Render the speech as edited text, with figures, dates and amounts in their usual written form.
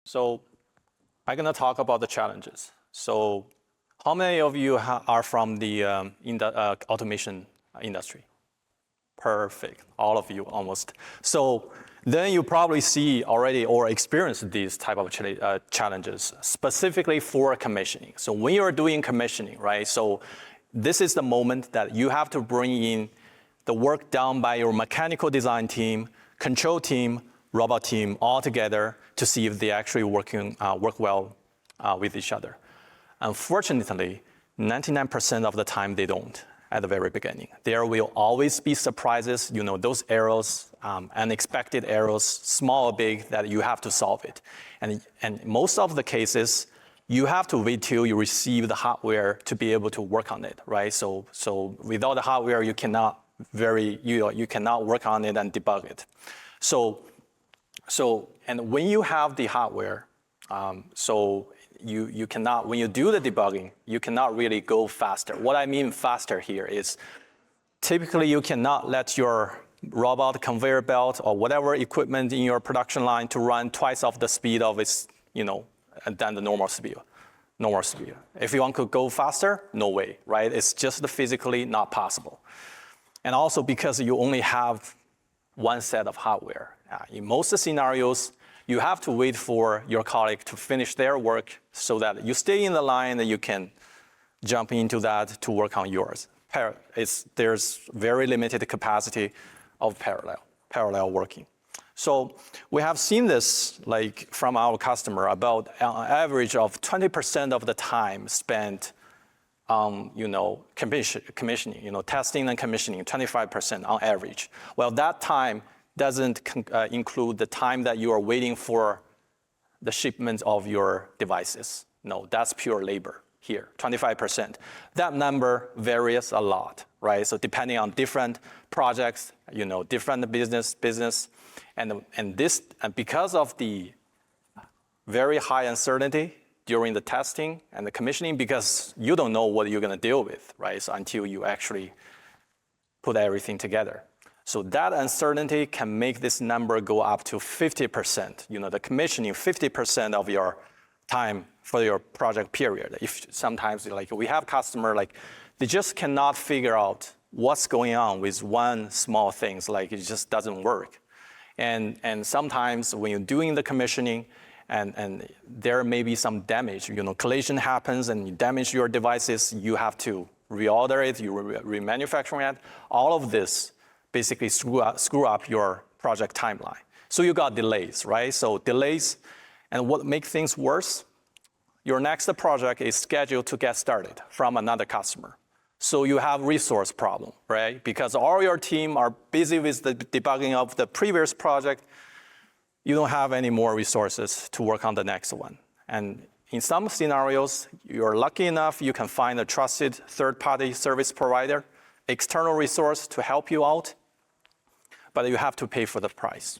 So I'm going to talk about the challenges. So how many of you are from the automation industry? Perfect, all of you almost. So then you probably see already or experience these type of challenges, specifically for commissioning. So when you're doing commissioning, right? So this is the moment that you have to bring in the work done by your mechanical design team, control team, robot team all together to see if they actually work well with each other. Unfortunately, 99% of the time they don't at the very beginning. There will always be surprises, those errors, unexpected errors, small or big, that you have to solve it. And most of the cases, you have to wait till you receive the hardware to be able to work on it, right? So without the hardware, you cannot work on it and debug it. And when you have the hardware, you cannot, when you do the debugging, you cannot really go faster. What I mean faster here is typically you cannot let your robot, conveyor belt, or whatever equipment in your production line to run twice of the speed of its, than the normal speed. If you want to go faster, no way, right? It's just physically not possible. And also because you only have one set of hardware. In most scenarios, you have to wait for your colleague to finish their work so that you stay in the line and you can jump into that to work on yours. There's very limited capacity of parallel working. So we have seen this from our customer about an average of 20% of the time spent on commissioning, testing and commissioning, 25% on average. Well, that time doesn't include the time that you are waiting for the shipment of your devices. No, that's pure labor here, 25%. That number varies a lot, right? So depending on different projects, different business, and because of the very high uncertainty during the testing and the commissioning, because you don't know what you're going to deal with, right? So until you actually put everything together. So that uncertainty can make this number go up to 50%. The commissioning, 50% of your time for your project period. If sometimes we have customer, they just cannot figure out what's going on with one small things, it just doesn't work. And sometimes when you're doing the commissioning and there may be some damage, collision happens and you damage your devices, you have to reorder it, you remanufacture it, all of this basically screw up your project timeline. So you got delays, right? So delays, and what makes things worse, your next project is scheduled to get started from another customer. So you have resource problem, right? Because all your team are busy with the debugging of the previous project, you don't have any more resources to work on the next one. And in some scenarios, you're lucky enough, you can find a trusted third-party service provider, external resource to help you out, but you have to pay for the price.